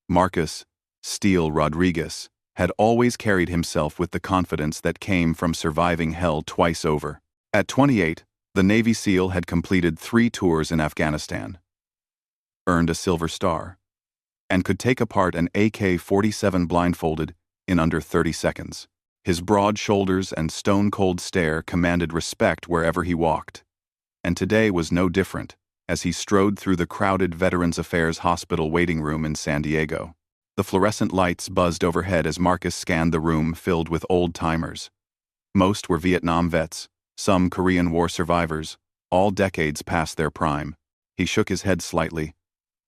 Marcus Steele Rodriguez had always carried himself with the confidence that came from surviving hell twice over. At 28, the Navy SEAL had completed 3 tours in Afghanistan, earned a Silver Star, and could take apart an AK-47 blindfolded in under 30 seconds. His broad shoulders and stone-cold stare commanded respect wherever he walked. And today was no different, as he strode through the crowded Veterans Affairs Hospital waiting room in San Diego. The fluorescent lights buzzed overhead as Marcus scanned the room filled with old-timers. Most were Vietnam vets, some Korean War survivors, all decades past their prime. He shook his head slightly,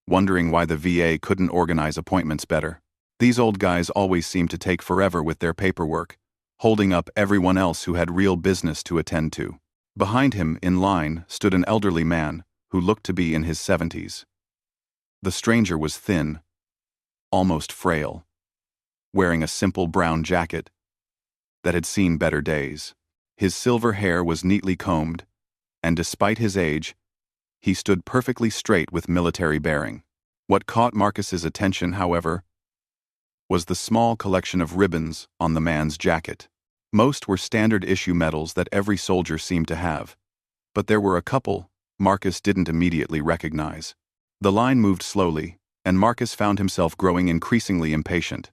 wondering why the VA couldn't organize appointments better. These old guys always seemed to take forever with their paperwork, holding up everyone else who had real business to attend to. Behind him, in line, stood an elderly man who looked to be in his 70s. The stranger was thin, almost frail, wearing a simple brown jacket that had seen better days. His silver hair was neatly combed, and despite his age, he stood perfectly straight with military bearing. What caught Marcus's attention, however, was the small collection of ribbons on the man's jacket. Most were standard-issue medals that every soldier seemed to have, but there were a couple Marcus didn't immediately recognize. The line moved slowly, and Marcus found himself growing increasingly impatient.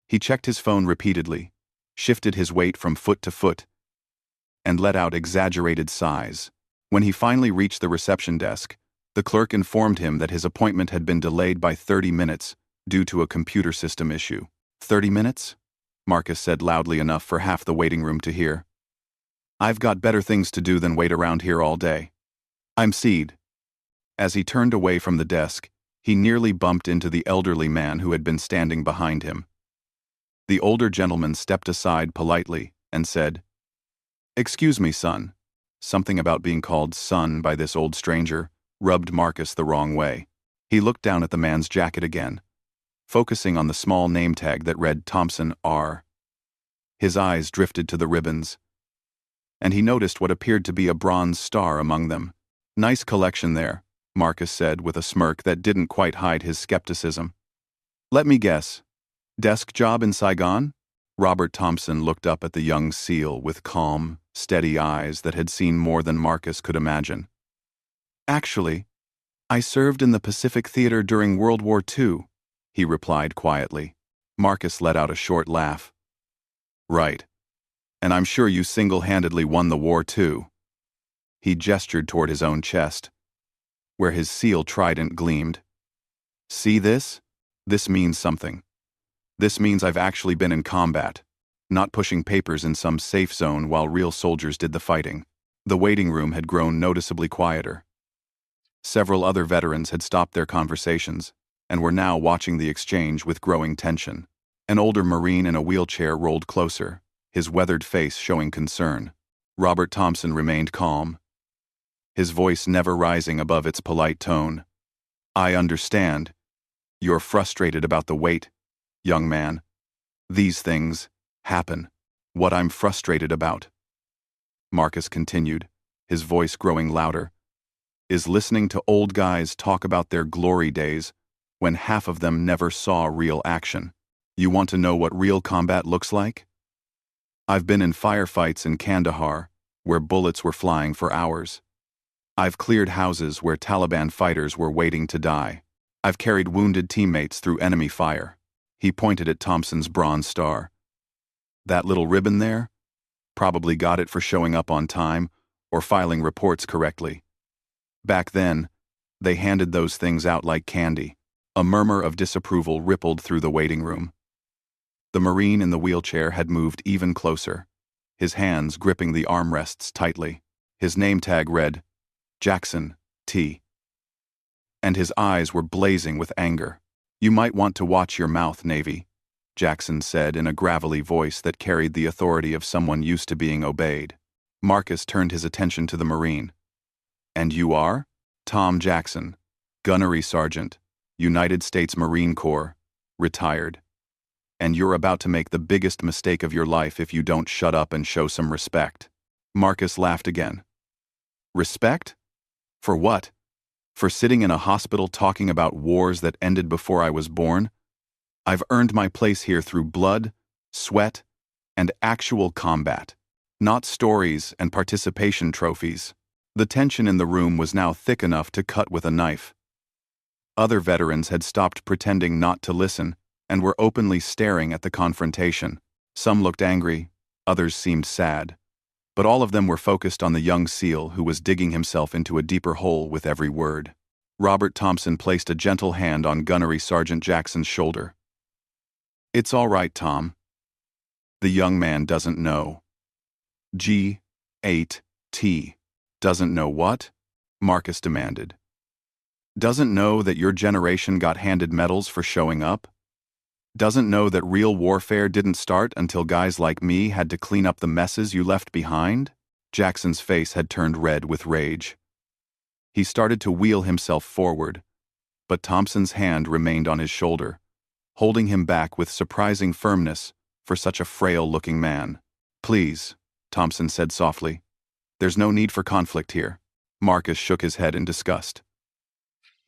He checked his phone repeatedly, shifted his weight from foot to foot, and let out exaggerated sighs. When he finally reached the reception desk, the clerk informed him that his appointment had been delayed by 30 minutes due to a computer system issue. 30 minutes? Marcus said loudly enough for half the waiting room to hear. I've got better things to do than wait around here all day. I'm Seed. As he turned away from the desk, he nearly bumped into the elderly man who had been standing behind him. The older gentleman stepped aside politely and said, "Excuse me, son." Something about being called son by this old stranger rubbed Marcus the wrong way. He looked down at the man's jacket again, focusing on the small name tag that read Thompson R. His eyes drifted to the ribbons, and he noticed what appeared to be a bronze star among them. "Nice collection there," Marcus said with a smirk that didn't quite hide his skepticism. "Let me guess. Desk job in Saigon?" Robert Thompson looked up at the young SEAL with calm, steady eyes that had seen more than Marcus could imagine. "Actually, I served in the Pacific Theater during World War II, he replied quietly. Marcus let out a short laugh. "Right. And I'm sure you single-handedly won the war too." He gestured toward his own chest, where his SEAL trident gleamed. "See this? This means something. This means I've actually been in combat, not pushing papers in some safe zone while real soldiers did the fighting." The waiting room had grown noticeably quieter. Several other veterans had stopped their conversations and were now watching the exchange with growing tension. An older Marine in a wheelchair rolled closer, his weathered face showing concern. Robert Thompson remained calm, his voice never rising above its polite tone. "I understand. You're frustrated about the wait, young man. These things happen. What I'm frustrated about," Marcus continued, his voice growing louder, "is listening to old guys talk about their glory days when half of them never saw real action. You want to know what real combat looks like? I've been in firefights in Kandahar, where bullets were flying for hours. I've cleared houses where Taliban fighters were waiting to die. I've carried wounded teammates through enemy fire." He pointed at Thompson's bronze star. "That little ribbon there? Probably got it for showing up on time or filing reports correctly. Back then, they handed those things out like candy." A murmur of disapproval rippled through the waiting room. The Marine in the wheelchair had moved even closer, his hands gripping the armrests tightly. His name tag read, Jackson, T. And his eyes were blazing with anger. "You might want to watch your mouth, Navy," Jackson said in a gravelly voice that carried the authority of someone used to being obeyed. Marcus turned his attention to the Marine. "And you are?" "Tom Jackson, Gunnery Sergeant, United States Marine Corps, retired. And you're about to make the biggest mistake of your life if you don't shut up and show some respect." Marcus laughed again. "Respect? For what?" For sitting in a hospital talking about wars that ended before I was born? I've earned my place here through blood, sweat, and actual combat, not stories and participation trophies. The tension in the room was now thick enough to cut with a knife. Other veterans had stopped pretending not to listen and were openly staring at the confrontation. Some looked angry, others seemed sad, but all of them were focused on the young SEAL who was digging himself into a deeper hole with every word. Robert Thompson placed a gentle hand on Gunnery Sergeant Jackson's shoulder. "It's all right, Tom. The young man doesn't know." G-8-T. Doesn't know what? Marcus demanded. Doesn't know that your generation got handed medals for showing up? Doesn't know that real warfare didn't start until guys like me had to clean up the messes you left behind? Jackson's face had turned red with rage. He started to wheel himself forward, but Thompson's hand remained on his shoulder, holding him back with surprising firmness for such a frail-looking man. "Please," Thompson said softly. "There's no need for conflict here." Marcus shook his head in disgust.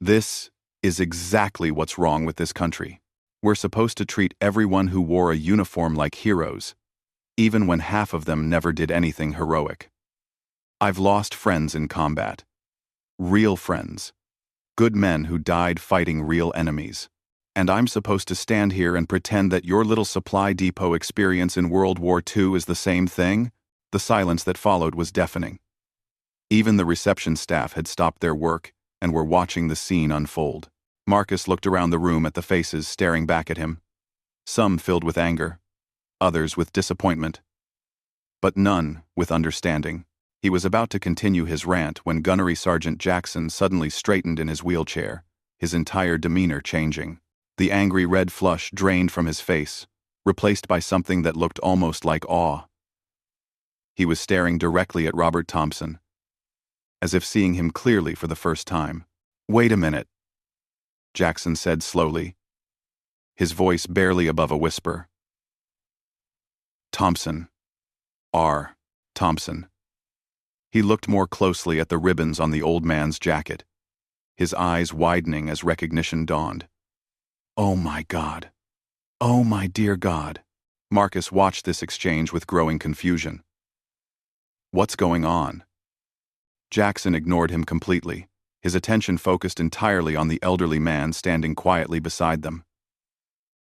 "This is exactly what's wrong with this country. We're supposed to treat everyone who wore a uniform like heroes, even when half of them never did anything heroic. I've lost friends in combat. Real friends. Good men who died fighting real enemies. And I'm supposed to stand here and pretend that your little supply depot experience in World War II is the same thing?" The silence that followed was deafening. Even the reception staff had stopped their work and were watching the scene unfold. Marcus looked around the room at the faces staring back at him, some filled with anger, others with disappointment, but none with understanding. He was about to continue his rant when Gunnery Sergeant Jackson suddenly straightened in his wheelchair, his entire demeanor changing. The angry red flush drained from his face, replaced by something that looked almost like awe. He was staring directly at Robert Thompson, as if seeing him clearly for the first time. "Wait a minute," Jackson said slowly, his voice barely above a whisper. "Thompson. R. Thompson." He looked more closely at the ribbons on the old man's jacket, his eyes widening as recognition dawned. "Oh my God. Oh my dear God." Marcus watched this exchange with growing confusion. "What's going on?" Jackson ignored him completely, his attention focused entirely on the elderly man standing quietly beside them.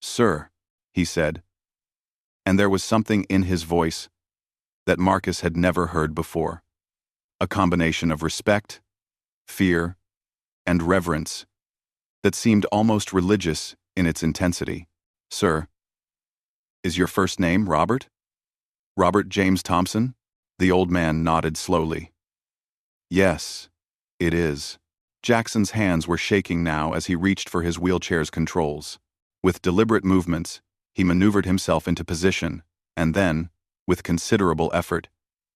"Sir," he said, and there was something in his voice that Marcus had never heard before. A combination of respect, fear, and reverence that seemed almost religious in its intensity. "Sir, is your first name Robert? Robert James Thompson?" The old man nodded slowly. "Yes, it is." Jackson's hands were shaking now as he reached for his wheelchair's controls. With deliberate movements, he maneuvered himself into position, and then, with considerable effort,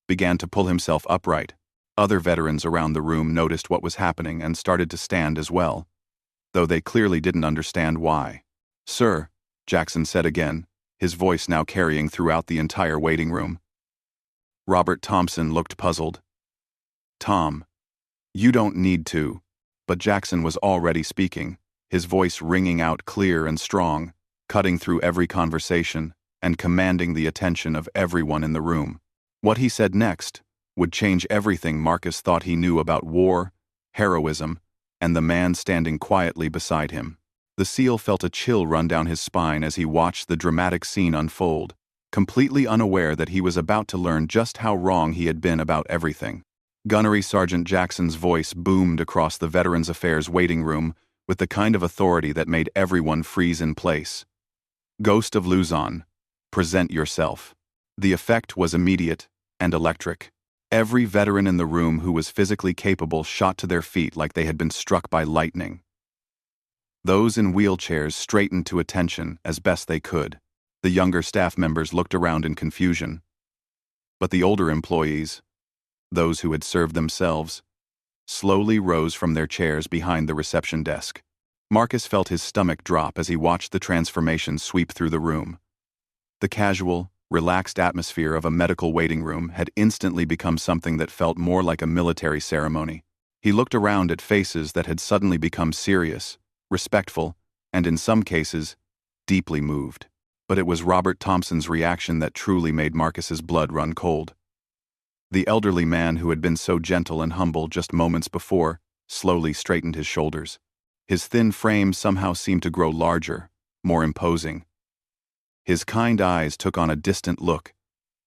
began to pull himself upright. Other veterans around the room noticed what was happening and started to stand as well, though they clearly didn't understand why. "Sir," Jackson said again, his voice now carrying throughout the entire waiting room. Robert Thompson looked puzzled. "Tom, you don't need to," but Jackson was already speaking, his voice ringing out clear and strong, cutting through every conversation and commanding the attention of everyone in the room. What he said next would change everything Marcus thought he knew about war, heroism, and the man standing quietly beside him. The SEAL felt a chill run down his spine as he watched the dramatic scene unfold, completely unaware that he was about to learn just how wrong he had been about everything. Gunnery Sergeant Jackson's voice boomed across the Veterans Affairs waiting room with the kind of authority that made everyone freeze in place. "Ghost of Luzon, present yourself." The effect was immediate and electric. Every veteran in the room who was physically capable shot to their feet like they had been struck by lightning. Those in wheelchairs straightened to attention as best they could. The younger staff members looked around in confusion. But the older employees, those who had served themselves, slowly rose from their chairs behind the reception desk. Marcus felt his stomach drop as he watched the transformation sweep through the room. The casual, relaxed atmosphere of a medical waiting room had instantly become something that felt more like a military ceremony. He looked around at faces that had suddenly become serious, respectful, and in some cases, deeply moved. But it was Robert Thompson's reaction that truly made Marcus's blood run cold. The elderly man who had been so gentle and humble just moments before slowly straightened his shoulders. His thin frame somehow seemed to grow larger, more imposing. His kind eyes took on a distant look,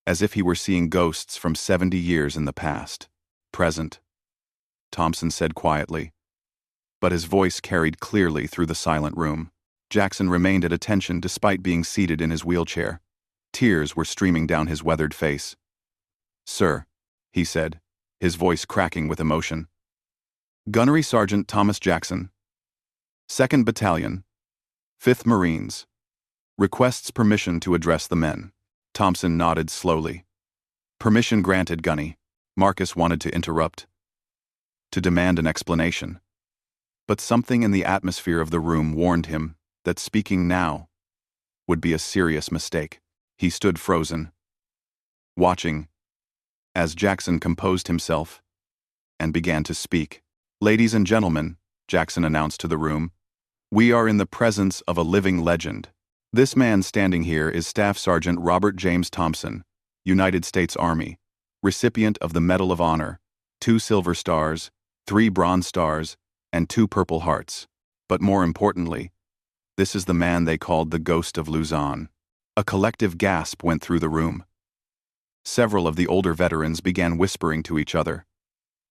as if he were seeing ghosts from 70 years in the past. "Present," Thompson said quietly, but his voice carried clearly through the silent room. Jackson remained at attention despite being seated in his wheelchair. Tears were streaming down his weathered face. "Sir," he said, his voice cracking with emotion. "Gunnery Sergeant Thomas Jackson, 2nd Battalion, 5th Marines, requests permission to address the men." Thompson nodded slowly. "Permission granted, Gunny." Marcus wanted to interrupt, to demand an explanation. But something in the atmosphere of the room warned him that speaking now would be a serious mistake. He stood frozen, watching, as Jackson composed himself and began to speak. "Ladies and gentlemen," Jackson announced to the room, "we are in the presence of a living legend. This man standing here is Staff Sergeant Robert James Thompson, United States Army, recipient of the Medal of Honor, 2 Silver Stars, 3 Bronze Stars, and 2 Purple Hearts. But more importantly, this is the man they called the Ghost of Luzon." A collective gasp went through the room. Several of the older veterans began whispering to each other,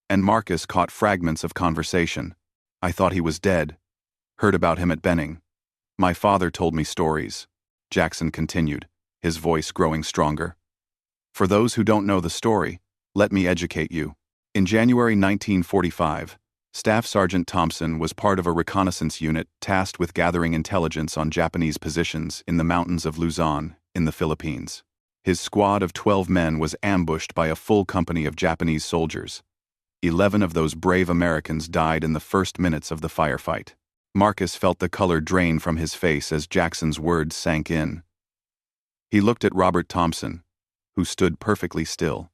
and Marcus caught fragments of conversation. "I thought he was dead. Heard about him at Benning. My father told me stories," Jackson continued, his voice growing stronger. "For those who don't know the story, let me educate you. In January 1945, Staff Sergeant Thompson was part of a reconnaissance unit tasked with gathering intelligence on Japanese positions in the mountains of Luzon, in the Philippines. His squad of 12 men was ambushed by a full company of Japanese soldiers. 11 of those brave Americans died in the first minutes of the firefight." Marcus felt the color drain from his face as Jackson's words sank in. He looked at Robert Thompson, who stood perfectly still,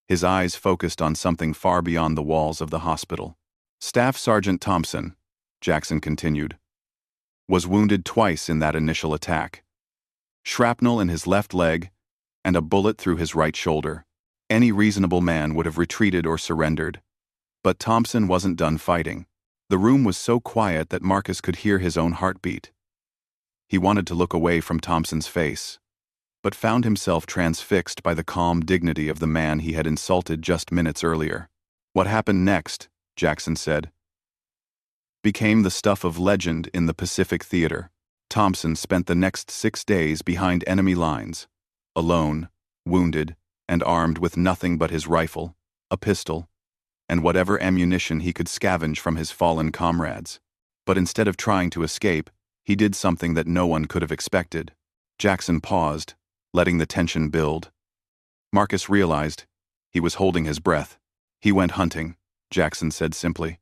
his eyes focused on something far beyond the walls of the hospital. "Staff Sergeant Thompson," Jackson continued, "was wounded twice in that initial attack. Shrapnel in his left leg and a bullet through his right shoulder. Any reasonable man would have retreated or surrendered. But Thompson wasn't done fighting." The room was so quiet that Marcus could hear his own heartbeat. He wanted to look away from Thompson's face, but found himself transfixed by the calm dignity of the man he had insulted just minutes earlier. "What happened next," Jackson said, "became the stuff of legend in the Pacific Theater." Thompson spent the next 6 days behind enemy lines, alone, wounded, and armed with nothing but his rifle, a pistol, and whatever ammunition he could scavenge from his fallen comrades. But instead of trying to escape, he did something that no one could have expected. Jackson paused, letting the tension build. Marcus realized he was holding his breath. "He went hunting," Jackson said simply.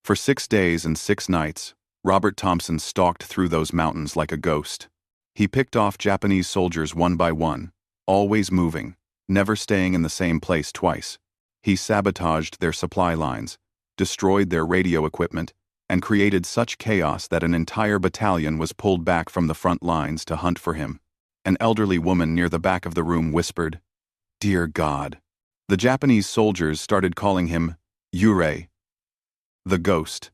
"For 6 days and 6 nights, Robert Thompson stalked through those mountains like a ghost. He picked off Japanese soldiers one by one, always moving, never staying in the same place twice. He sabotaged their supply lines, destroyed their radio equipment, and created such chaos that an entire battalion was pulled back from the front lines to hunt for him." An elderly woman near the back of the room whispered, "Dear God." The Japanese soldiers started calling him Yurei, the ghost.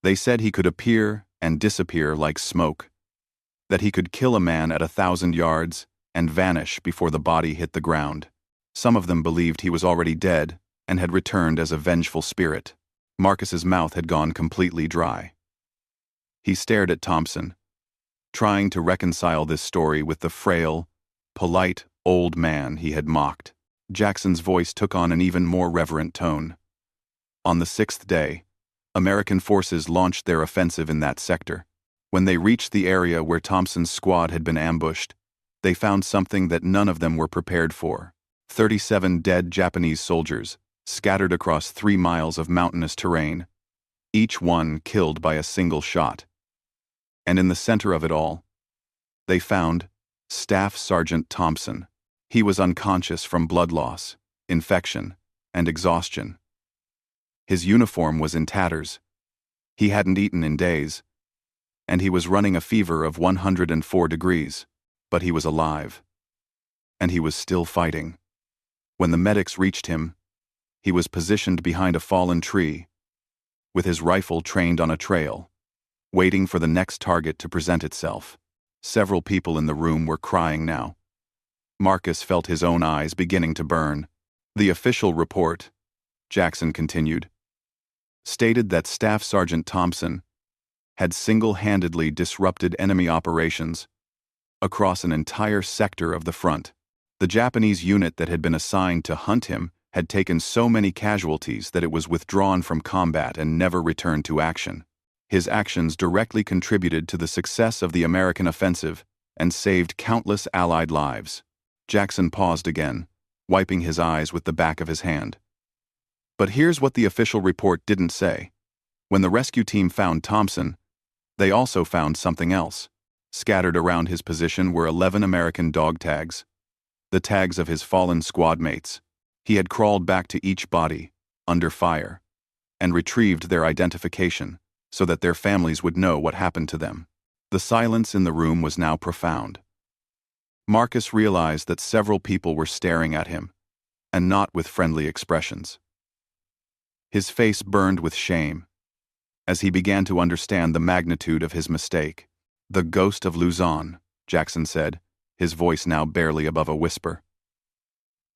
They said he could appear and disappear like smoke, that he could kill a man at 1,000 yards and vanish before the body hit the ground. Some of them believed he was already dead and had returned as a vengeful spirit. Marcus's mouth had gone completely dry. He stared at Thompson, trying to reconcile this story with the frail, polite, old man he had mocked. Jackson's voice took on an even more reverent tone. On the 6th day, American forces launched their offensive in that sector. When they reached the area where Thompson's squad had been ambushed, they found something that none of them were prepared for. 37 dead Japanese soldiers, scattered across 3 miles of mountainous terrain, each one killed by a single shot. And in the center of it all, they found Staff Sergeant Thompson. He was unconscious from blood loss, infection, and exhaustion. His uniform was in tatters. He hadn't eaten in days, and he was running a fever of 104 degrees. But he was alive. And he was still fighting. When the medics reached him, he was positioned behind a fallen tree, with his rifle trained on a trail, waiting for the next target to present itself. Several people in the room were crying now. Marcus felt his own eyes beginning to burn. The official report, Jackson continued, stated that Staff Sergeant Thompson had single-handedly disrupted enemy operations across an entire sector of the front. The Japanese unit that had been assigned to hunt him had taken so many casualties that it was withdrawn from combat and never returned to action. His actions directly contributed to the success of the American offensive and saved countless Allied lives. Jackson paused again, wiping his eyes with the back of his hand. But here's what the official report didn't say. When the rescue team found Thompson, they also found something else. Scattered around his position were 11 American dog tags, the tags of his fallen squad mates. He had crawled back to each body, under fire, and retrieved their identification so that their families would know what happened to them. The silence in the room was now profound. Marcus realized that several people were staring at him, and not with friendly expressions. His face burned with shame as he began to understand the magnitude of his mistake. "The ghost of Luzon," Jackson said, his voice now barely above a whisper.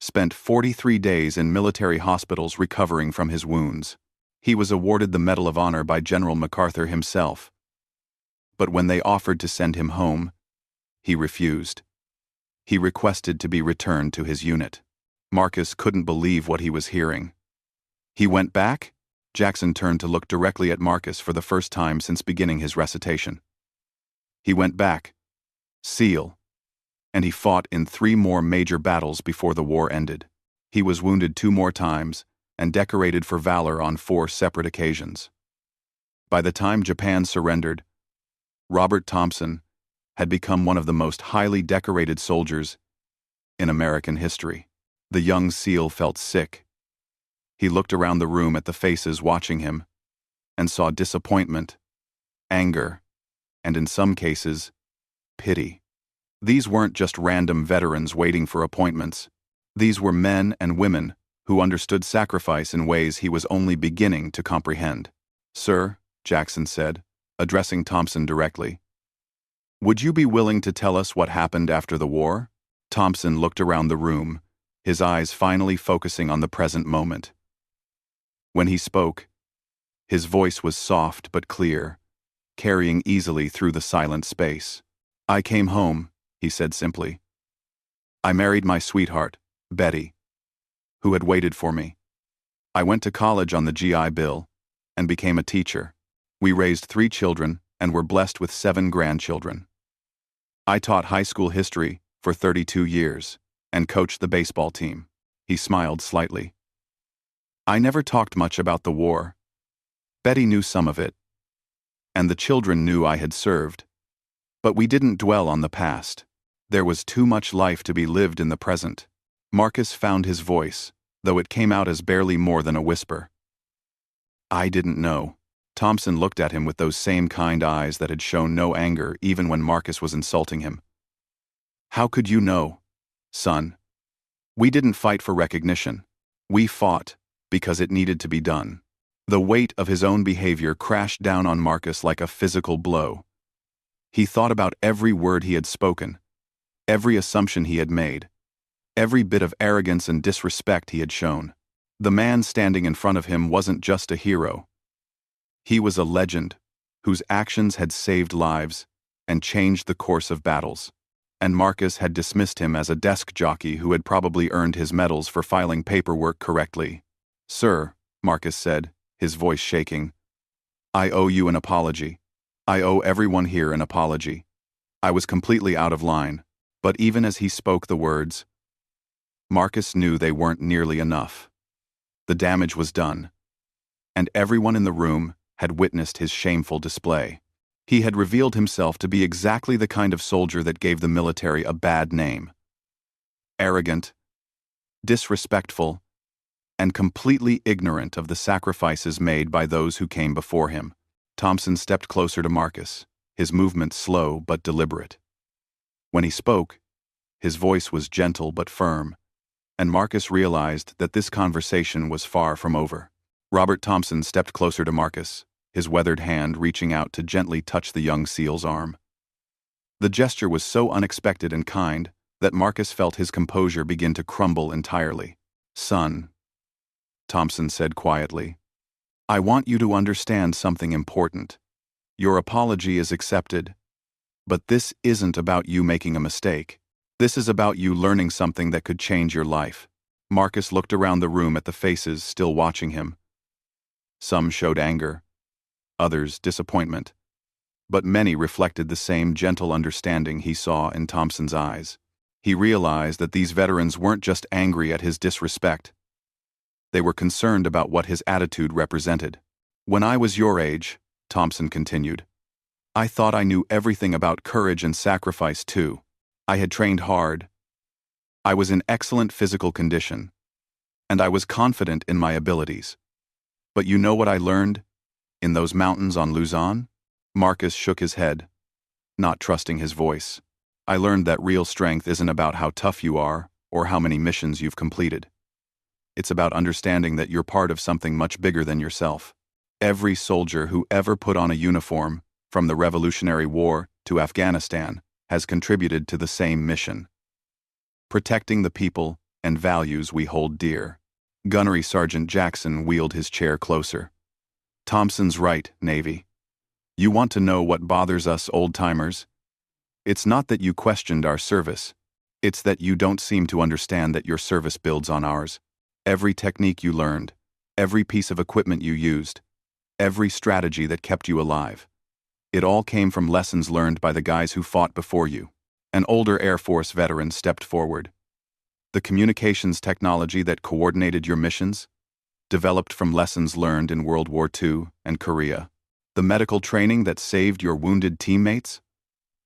"Spent 43 days in military hospitals recovering from his wounds. He was awarded the Medal of Honor by General MacArthur himself. But when they offered to send him home, he refused. He requested to be returned to his unit." Marcus couldn't believe what he was hearing. "He went back?" Jackson turned to look directly at Marcus for the first time since beginning his recitation. "He went back. SEAL. And he fought in 3 more major battles before the war ended. He was wounded 2 more times and decorated for valor on 4 separate occasions. By the time Japan surrendered, Robert Thompson had become one of the most highly decorated soldiers in American history." The young SEAL felt sick. He looked around the room at the faces watching him and saw disappointment, anger, and in some cases, pity. These weren't just random veterans waiting for appointments. These were men and women who understood sacrifice in ways he was only beginning to comprehend. "Sir," Jackson said, addressing Thompson directly, "would you be willing to tell us what happened after the war?" Thompson looked around the room, his eyes finally focusing on the present moment. When he spoke, his voice was soft but clear, carrying easily through the silent space. "I came home," he said simply. "I married my sweetheart, Betty, who had waited for me. I went to college on the GI Bill and became a teacher. We raised 3 children and were blessed with 7 grandchildren. I taught high school history for 32 years and coached the baseball team." He smiled slightly. "I never talked much about the war. Betty knew some of it, and the children knew I had served. But we didn't dwell on the past. There was too much life to be lived in the present." Marcus found his voice, though it came out as barely more than a whisper. "I didn't know." Thompson looked at him with those same kind eyes that had shown no anger even when Marcus was insulting him. "How could you know, son? We didn't fight for recognition. We fought because it needed to be done." The weight of his own behavior crashed down on Marcus like a physical blow. He thought about every word he had spoken, every assumption he had made, every bit of arrogance and disrespect he had shown. The man standing in front of him wasn't just a hero. He was a legend whose actions had saved lives and changed the course of battles. And Marcus had dismissed him as a desk jockey who had probably earned his medals for filing paperwork correctly. "Sir," Marcus said, his voice shaking, "I owe you an apology. I owe everyone here an apology. I was completely out of line." But even as he spoke the words, Marcus knew they weren't nearly enough. The damage was done, and everyone in the room had witnessed his shameful display. He had revealed himself to be exactly the kind of soldier that gave the military a bad name. Arrogant, disrespectful, and completely ignorant of the sacrifices made by those who came before him. Thompson stepped closer to Marcus, his movements slow but deliberate. When he spoke, his voice was gentle but firm, and Marcus realized that this conversation was far from over. Robert Thompson stepped closer to Marcus, his weathered hand reaching out to gently touch the young SEAL's arm. The gesture was so unexpected and kind that Marcus felt his composure begin to crumble entirely. "Son," Thompson said quietly, "I want you to understand something important. Your apology is accepted, but this isn't about you making a mistake. This is about you learning something that could change your life." Marcus looked around the room at the faces still watching him. Some showed anger, others disappointment, but many reflected the same gentle understanding he saw in Thompson's eyes. He realized that these veterans weren't just angry at his disrespect. They were concerned about what his attitude represented. "When I was your age," Thompson continued, "I thought I knew everything about courage and sacrifice too. I had trained hard. I was in excellent physical condition, and I was confident in my abilities. But you know what I learned in those mountains on Luzon?" Marcus shook his head, not trusting his voice. "I learned that real strength isn't about how tough you are or how many missions you've completed. It's about understanding that you're part of something much bigger than yourself. Every soldier who ever put on a uniform, from the Revolutionary War to Afghanistan, has contributed to the same mission: protecting the people and values we hold dear." Gunnery Sergeant Jackson wheeled his chair closer. "Thompson's right, Navy. You want to know what bothers us old-timers? It's not that you questioned our service. It's that you don't seem to understand that your service builds on ours. Every technique you learned, every piece of equipment you used, every strategy that kept you alive. It all came from lessons learned by the guys who fought before you." An older Air Force veteran stepped forward. "The communications technology that coordinated your missions, developed from lessons learned in World War II and Korea. The medical training that saved your wounded teammates,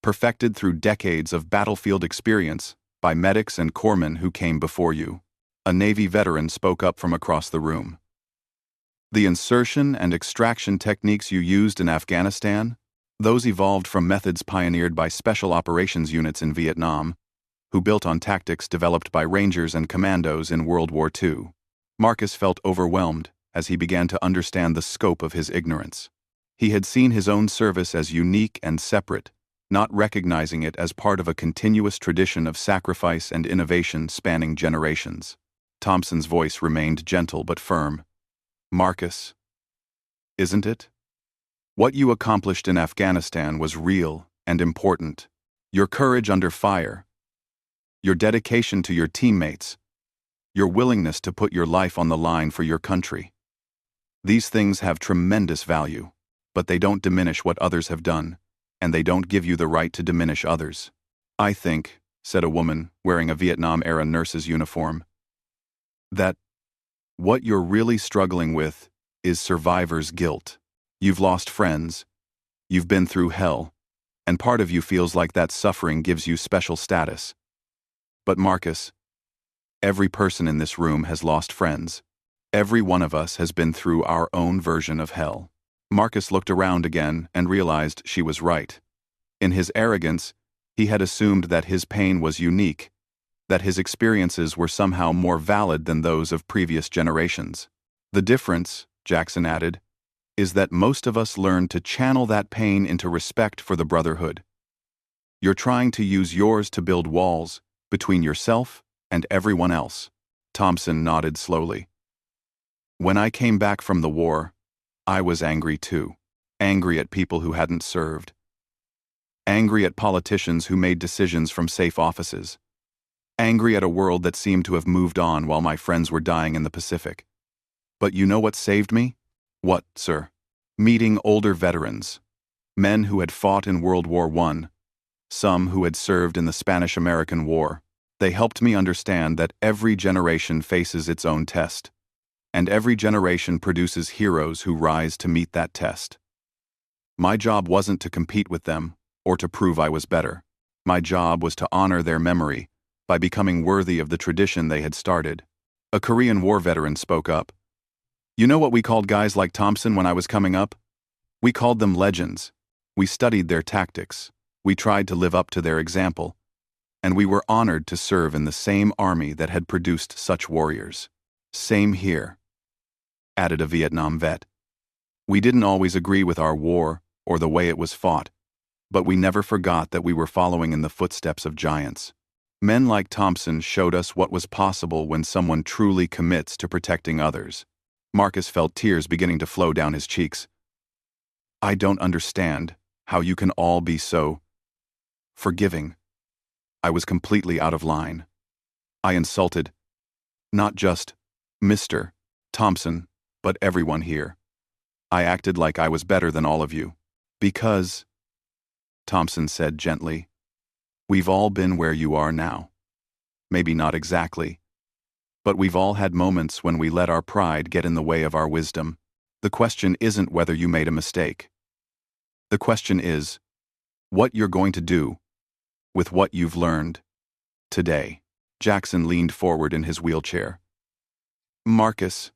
perfected through decades of battlefield experience by medics and corpsmen who came before you." A Navy veteran spoke up from across the room. "The insertion and extraction techniques you used in Afghanistan, those evolved from methods pioneered by special operations units in Vietnam, who built on tactics developed by Rangers and Commandos in World War II." Marcus felt overwhelmed as he began to understand the scope of his ignorance. He had seen his own service as unique and separate, not recognizing it as part of a continuous tradition of sacrifice and innovation spanning generations. Thompson's voice remained gentle but firm. "Marcus, isn't it? What you accomplished in Afghanistan was real and important. Your courage under fire, your dedication to your teammates, your willingness to put your life on the line for your country. These things have tremendous value, but they don't diminish what others have done, and they don't give you the right to diminish others." "I think," said a woman wearing a Vietnam-era nurse's uniform, "that what you're really struggling with is survivor's guilt. You've lost friends, you've been through hell, and part of you feels like that suffering gives you special status. But Marcus, every person in this room has lost friends. Every one of us has been through our own version of hell." Marcus looked around again and realized she was right. In his arrogance, he had assumed that his pain was unique, that his experiences were somehow more valid than those of previous generations. "The difference," Jackson added, "is that most of us learn to channel that pain into respect for the brotherhood. You're trying to use yours to build walls between yourself and everyone else." Thompson nodded slowly. "When I came back from the war, I was angry too. Angry at people who hadn't served. Angry at politicians who made decisions from safe offices. Angry at a world that seemed to have moved on while my friends were dying in the Pacific. But you know what saved me?" "What, sir?" "Meeting older veterans. Men who had fought in World War I, some who had served in the Spanish-American War. They helped me understand that every generation faces its own test, and every generation produces heroes who rise to meet that test. My job wasn't to compete with them or to prove I was better. My job was to honor their memory by becoming worthy of the tradition they had started." A Korean War veteran spoke up. You know what we called guys like Thompson when I was coming up? We called them legends. We studied their tactics. We tried to live up to their example. And we were honored to serve in the same army that had produced such warriors. Same here, added a Vietnam vet. We didn't always agree with our war or the way it was fought, but we never forgot that we were following in the footsteps of giants. Men like Thompson showed us what was possible when someone truly commits to protecting others. Marcus felt tears beginning to flow down his cheeks. I don't understand how you can all be so forgiving. I was completely out of line. I insulted, not just Mr. Thompson, but everyone here. I acted like I was better than all of you. Because, Thompson said gently, we've all been where you are now. Maybe not exactly, but we've all had moments when we let our pride get in the way of our wisdom. The question isn't whether you made a mistake. The question is what you're going to do with what you've learned today. Jackson leaned forward in his wheelchair. Marcus,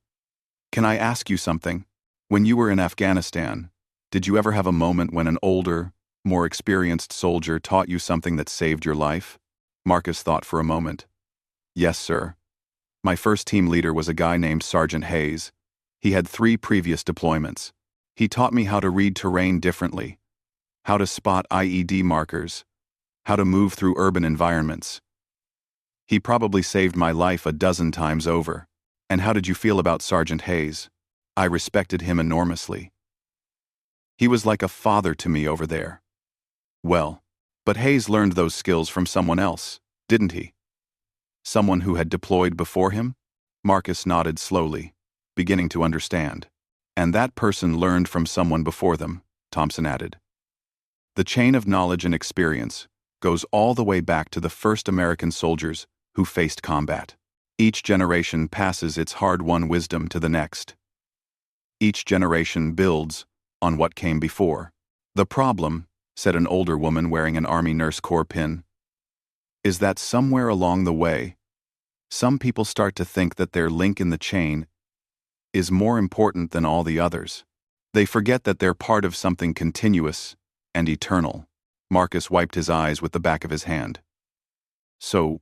can I ask you something? When you were in Afghanistan, did you ever have a moment when an older, more experienced soldier taught you something that saved your life? Marcus thought for a moment. Yes, sir. My first team leader was a guy named Sergeant Hayes. He had 3 previous deployments. He taught me how to read terrain differently, how to spot IED markers, how to move through urban environments. He probably saved my life a dozen times over. And how did you feel about Sergeant Hayes? I respected him enormously. He was like a father to me over there. Well, but Hayes learned those skills from someone else, didn't he? Someone who had deployed before him? Marcus nodded slowly, beginning to understand. And that person learned from someone before them, Thompson added. The chain of knowledge and experience goes all the way back to the first American soldiers who faced combat. Each generation passes its hard-won wisdom to the next. Each generation builds on what came before. The problem, said an older woman wearing an Army Nurse Corps pin, is that somewhere along the way, some people start to think that their link in the chain is more important than all the others. They forget that they're part of something continuous and eternal. Marcus wiped his eyes with the back of his hand. So,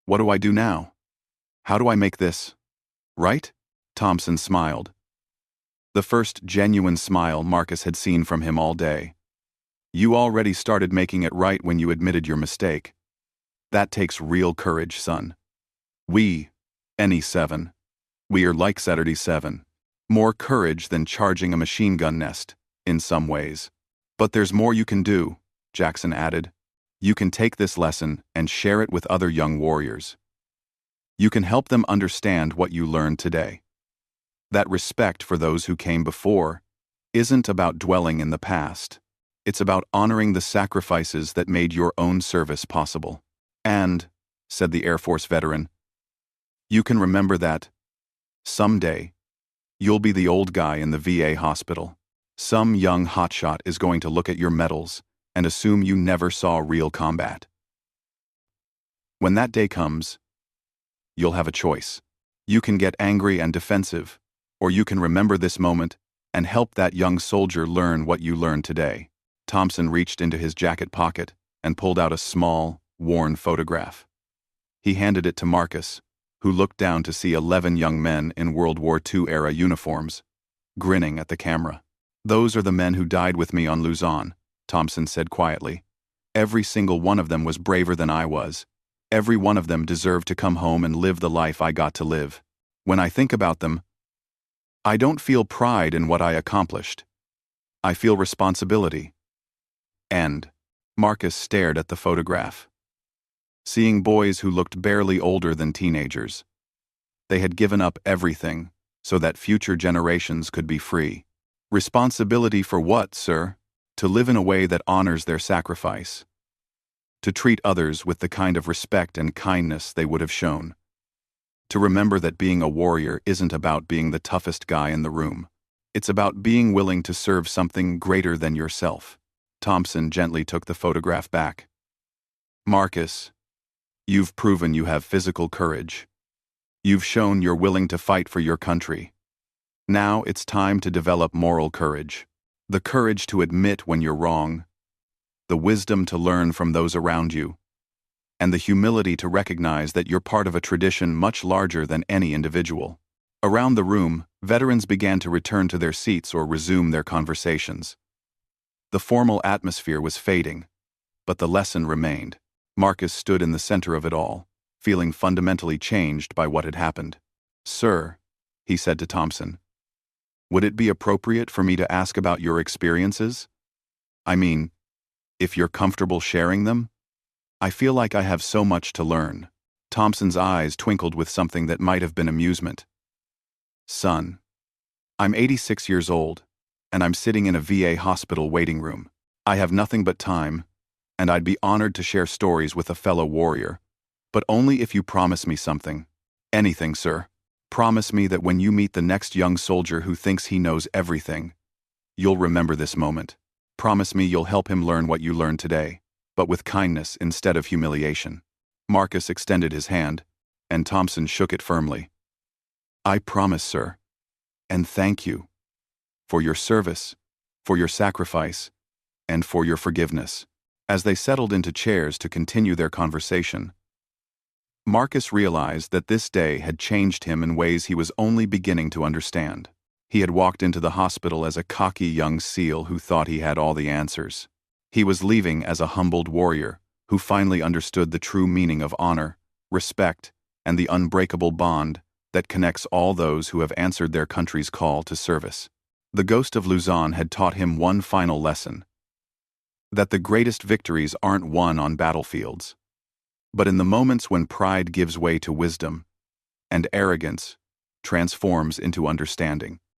what do I do now? How do I make this right? Thompson smiled. The first genuine smile Marcus had seen from him all day. You already started making it right when you admitted your mistake. That takes real courage, son. We, NE7, we are like Saturday 7. More courage than charging a machine gun nest, in some ways. But there's more you can do, Jackson added. You can take this lesson and share it with other young warriors. You can help them understand what you learned today. That respect for those who came before isn't about dwelling in the past. It's about honoring the sacrifices that made your own service possible. And, said the Air Force veteran, you can remember that someday you'll be the old guy in the VA hospital. Some young hotshot is going to look at your medals and assume you never saw real combat. When that day comes, you'll have a choice. You can get angry and defensive, or you can remember this moment and help that young soldier learn what you learned today. Thompson reached into his jacket pocket and pulled out a small, worn photograph. He handed it to Marcus, who looked down to see 11 young men in World War II-era uniforms, grinning at the camera. Those are the men who died with me on Luzon, Thompson said quietly. Every single one of them was braver than I was. Every one of them deserved to come home and live the life I got to live. When I think about them, I don't feel pride in what I accomplished. I feel responsibility. And Marcus stared at the photograph, seeing boys who looked barely older than teenagers. They had given up everything so that future generations could be free. Responsibility for what, sir? To live in a way that honors their sacrifice. To treat others with the kind of respect and kindness they would have shown. To remember that being a warrior isn't about being the toughest guy in the room. It's about being willing to serve something greater than yourself. Thompson gently took the photograph back. Marcus, you've proven you have physical courage. You've shown you're willing to fight for your country. Now it's time to develop moral courage. The courage to admit when you're wrong, the wisdom to learn from those around you, and the humility to recognize that you're part of a tradition much larger than any individual. Around the room, veterans began to return to their seats or resume their conversations. The formal atmosphere was fading, but the lesson remained. Marcus stood in the center of it all, feeling fundamentally changed by what had happened. "Sir," he said to Thompson, "would it be appropriate for me to ask about your experiences? I mean, if you're comfortable sharing them? I feel like I have so much to learn." Thompson's eyes twinkled with something that might have been amusement. "Son, I'm 86 years old, and I'm sitting in a VA hospital waiting room. I have nothing but time, and I'd be honored to share stories with a fellow warrior, but only if you promise me something. Anything, sir. Promise me that when you meet the next young soldier who thinks he knows everything, you'll remember this moment. Promise me you'll help him learn what you learned today, but with kindness instead of humiliation." Marcus extended his hand, and Thompson shook it firmly. "I promise, sir. And thank you. For your service, for your sacrifice, and for your forgiveness." As they settled into chairs to continue their conversation, Marcus realized that this day had changed him in ways he was only beginning to understand. He had walked into the hospital as a cocky young SEAL who thought he had all the answers. He was leaving as a humbled warrior who finally understood the true meaning of honor, respect, and the unbreakable bond that connects all those who have answered their country's call to service. The ghost of Luzon had taught him one final lesson: that the greatest victories aren't won on battlefields, but in the moments when pride gives way to wisdom, and arrogance transforms into understanding.